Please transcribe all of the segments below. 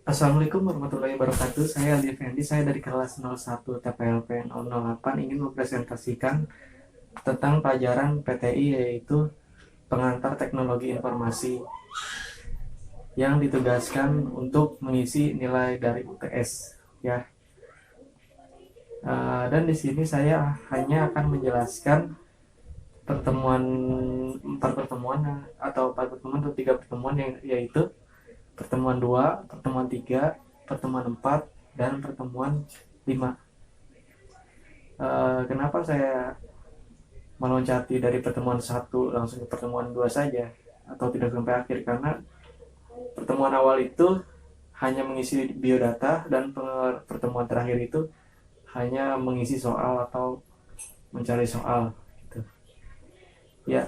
Assalamualaikum warahmatullahi wabarakatuh. Saya Aldi Effendi, saya dari kelas 01 TPLP 008 ingin mempresentasikan tentang pelajaran PTI, yaitu pengantar teknologi informasi yang ditugaskan untuk mengisi nilai dari UTS, ya. Dan di sini saya hanya akan menjelaskan pertemuan empat pertemuan atau empat pertemuan atau tiga pertemuan, yaitu pertemuan 2, pertemuan 3, pertemuan 4, dan pertemuan 5. Kenapa saya meloncati dari pertemuan 1 langsung ke pertemuan 2 saja atau tidak sampai akhir? Karena pertemuan awal itu hanya mengisi biodata, dan pertemuan terakhir itu hanya mengisi soal atau mencari soal gitu. Ya,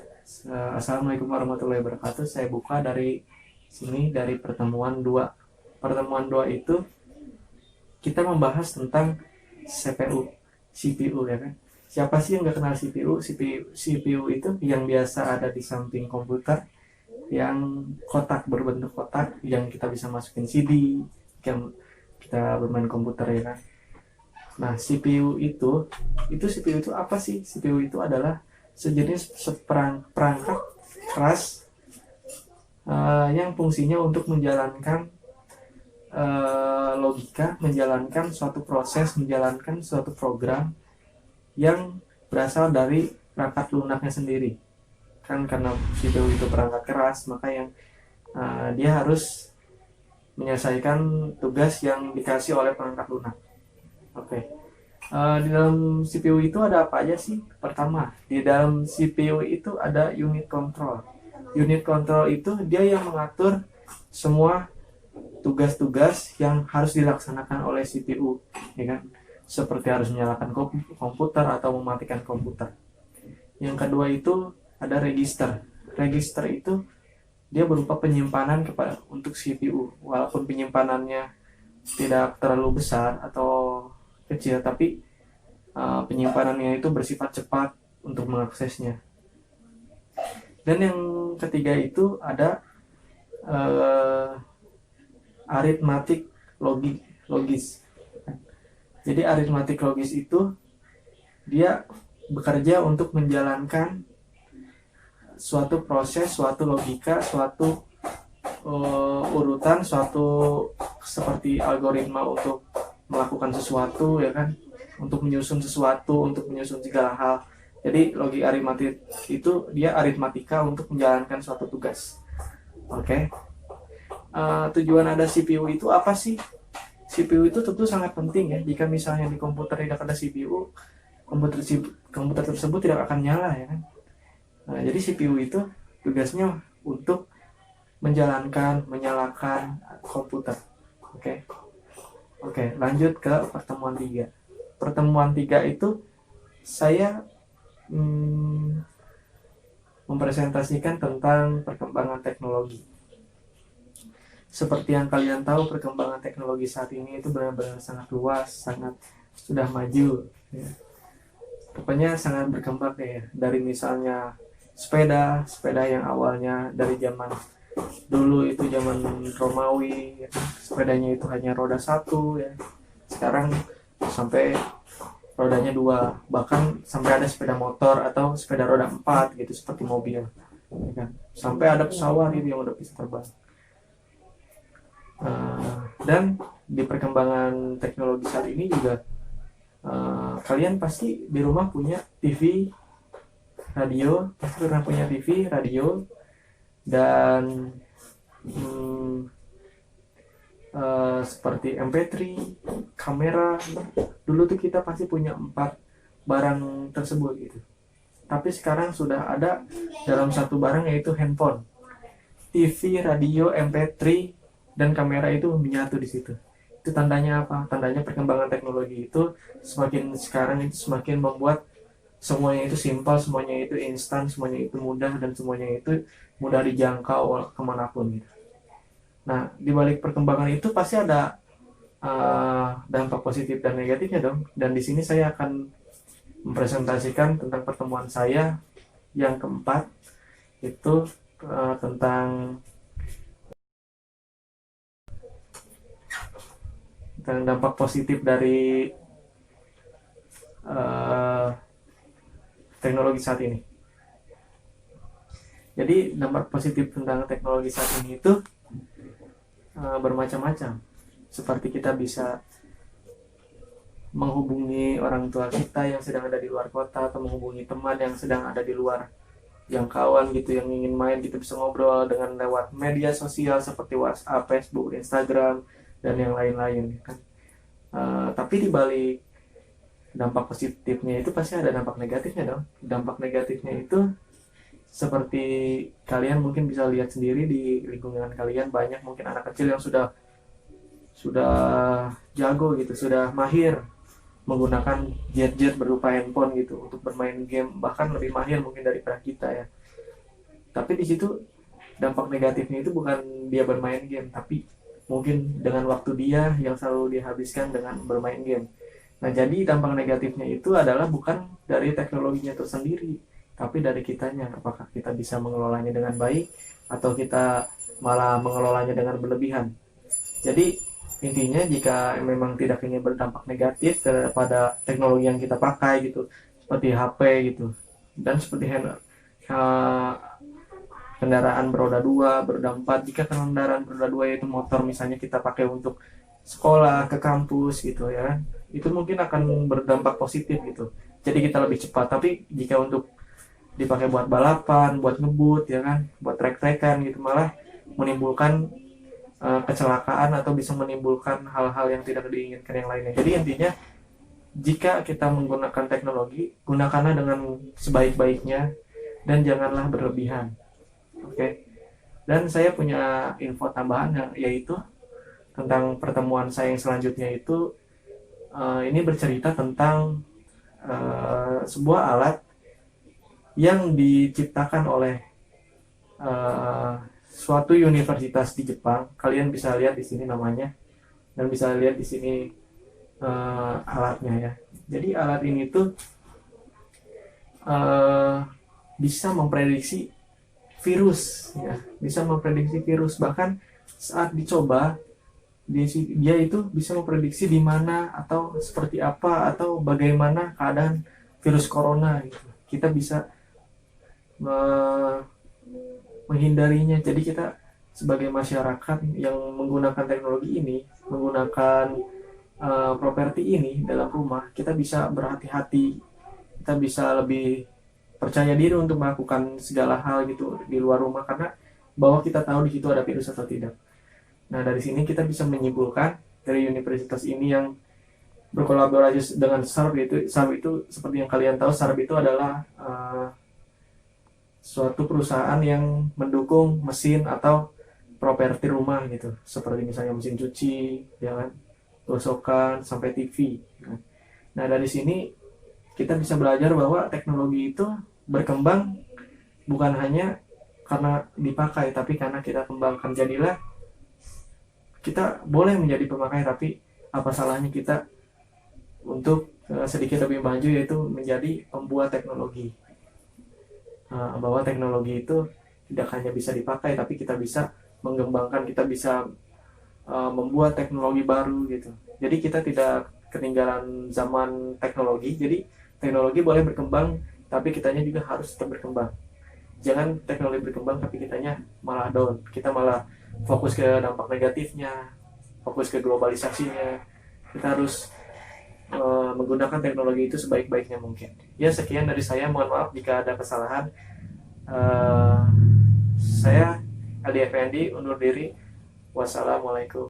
Assalamualaikum warahmatullahi wabarakatuh. Saya buka dari sini, dari pertemuan 2. Pertemuan 2 itu kita membahas tentang CPU, CPU, ya kan. Siapa sih yang nggak kenal CPU? CPU itu yang biasa ada di samping komputer, yang kotak, berbentuk kotak, yang kita bisa masukin CD, yang kita bermain komputer, ya kan. Nah, CPU itu apa sih? CPU itu adalah sejenis perangkat keras, yang fungsinya untuk menjalankan logika, menjalankan suatu proses, menjalankan suatu program yang berasal dari perangkat lunaknya sendiri. Kan karena CPU itu perangkat keras, maka dia harus menyelesaikan tugas yang dikasih oleh perangkat lunak. Oke. Di dalam CPU itu ada apa aja sih? Pertama, di dalam CPU itu ada unit control. Unit control itu dia yang mengatur semua tugas-tugas yang harus dilaksanakan oleh CPU, ya kan? Seperti harus menyalakan komputer atau mematikan komputer. Yang kedua itu ada register. Register itu dia berupa penyimpanan untuk CPU, walaupun penyimpanannya tidak terlalu besar atau kecil, tapi penyimpanannya itu bersifat cepat untuk mengaksesnya. Dan yang ketiga itu ada aritmatik logis. Jadi aritmatik logis itu dia bekerja untuk menjalankan suatu proses, suatu logika, suatu urutan, suatu seperti algoritma untuk melakukan sesuatu, ya kan, untuk menyusun sesuatu, untuk menyusun segala hal. Jadi logi aritmatik itu dia aritmatika untuk menjalankan suatu tugas. Oke. Tujuan ada CPU itu apa sih? CPU itu tentu sangat penting, ya. Jika misalnya di komputer tidak ada CPU, komputer tersebut tidak akan nyala, ya kan. Jadi CPU itu tugasnya untuk menyalakan komputer. Oke. Oke, lanjut ke pertemuan 3. Pertemuan 3 itu saya mempresentasikan tentang perkembangan teknologi. Seperti yang kalian tahu, perkembangan teknologi saat ini itu benar-benar sangat luas, sangat sudah maju, ya. Pokoknya sangat berkembang, ya. Dari misalnya sepeda yang awalnya dari zaman dulu itu zaman Romawi, ya. Sepedanya itu hanya roda satu, ya. Sekarang sampai rodanya dua, bahkan sampai ada sepeda motor atau sepeda roda 4 gitu, seperti mobil, ya kan. Sampai ada pesawat itu yang udah bisa terbang. Dan di perkembangan teknologi saat ini juga, kalian pasti di rumah punya TV, radio, pasti pernah punya TV, radio, dan seperti MP3, kamera. Dulu tuh kita pasti punya 4 barang tersebut gitu. Tapi sekarang sudah ada dalam satu barang, yaitu handphone. TV, radio, MP3, dan kamera itu menyatu di situ. Itu tandanya apa? Tandanya perkembangan teknologi itu semakin sekarang itu semakin membuat semuanya itu simpel, semuanya itu instan, semuanya itu mudah, dan semuanya itu mudah dijangkau kemanapun gitu. Nah, di balik perkembangan itu pasti ada dampak positif dan negatifnya dong. Dan di sini saya akan mempresentasikan tentang pertemuan saya yang keempat, itu tentang tentang dampak positif dari teknologi saat ini. Jadi dampak positif tentang teknologi saat ini itu bermacam-macam. Seperti kita bisa menghubungi orang tua kita yang sedang ada di luar kota, atau menghubungi teman yang sedang ada di luar jangkauan gitu, yang ingin main, kita bisa ngobrol dengan lewat media sosial seperti WhatsApp, Facebook, Instagram, dan yang lain-lain kan. Tapi di balik dampak positifnya itu pasti ada dampak negatifnya dong. Dampak negatifnya itu seperti kalian mungkin bisa lihat sendiri di lingkungan kalian, banyak mungkin anak kecil yang sudah jago gitu, sudah mahir menggunakan gadget berupa handphone gitu untuk bermain game, bahkan lebih mahir mungkin daripada kita ya. Tapi di situ dampak negatifnya itu bukan dia bermain game, tapi mungkin dengan waktu dia yang selalu dihabiskan dengan bermain game. Nah, jadi dampak negatifnya itu adalah bukan dari teknologinya itu sendiri, tapi dari kitanya. Apakah kita bisa mengelolanya dengan baik atau kita malah mengelolanya dengan berlebihan. Jadi intinya jika memang tidak ingin berdampak negatif kepada teknologi yang kita pakai gitu, seperti HP gitu, dan seperti kendaraan beroda 2, beroda 4, jika kendaraan beroda 2 yaitu motor misalnya kita pakai untuk sekolah, ke kampus gitu ya, itu mungkin akan berdampak positif gitu. Jadi kita lebih cepat. Tapi jika untuk dipakai buat balapan, buat ngebut ya kan, buat trek-trekan gitu, malah menimbulkan kecelakaan atau bisa menimbulkan hal-hal yang tidak diinginkan yang lainnya. Jadi intinya jika kita menggunakan teknologi, gunakanlah dengan sebaik-baiknya dan janganlah berlebihan. Oke. Dan saya punya info tambahan yaitu tentang pertemuan saya yang selanjutnya itu ini bercerita tentang sebuah alat yang diciptakan oleh suatu universitas di Jepang. Kalian bisa lihat di sini namanya dan bisa lihat di sini alatnya ya. Jadi alat ini tuh bisa memprediksi virus ya, bisa memprediksi virus. Bahkan saat dicoba dia itu bisa memprediksi di mana atau seperti apa atau bagaimana keadaan virus corona gitu. Kita bisa menghindarinya. Jadi kita sebagai masyarakat yang menggunakan teknologi ini, menggunakan properti ini dalam rumah, kita bisa berhati-hati, kita bisa lebih percaya diri untuk melakukan segala hal gitu di luar rumah, karena bahwa kita tahu di situ ada virus atau tidak. Nah, dari sini kita bisa menyimpulkan dari universitas ini yang berkolaborasi dengan SARB itu seperti yang kalian tahu, SARB itu adalah suatu perusahaan yang mendukung mesin atau properti rumah gitu, seperti misalnya mesin cuci, ya kan, gosokan sampai TV. Nah, dari sini kita bisa belajar bahwa teknologi itu berkembang bukan hanya karena dipakai, tapi karena kita kembangkan. Jadilah kita boleh menjadi pemakai, tapi apa salahnya kita untuk sedikit lebih maju, yaitu menjadi pembuat teknologi. Bahwa teknologi itu tidak hanya bisa dipakai, tapi kita bisa mengembangkan, kita bisa membuat teknologi baru gitu. Jadi kita tidak ketinggalan zaman teknologi. Jadi teknologi boleh berkembang, tapi kitanya juga harus tetap berkembang. Jangan teknologi berkembang tapi kitanya malah down, kita malah fokus ke dampak negatifnya, fokus ke globalisasinya. Kita harus menggunakan teknologi itu sebaik-baiknya mungkin. Ya, sekian dari saya, mohon maaf jika ada kesalahan. Saya Aldi Effendi undur diri. Wassalamualaikum.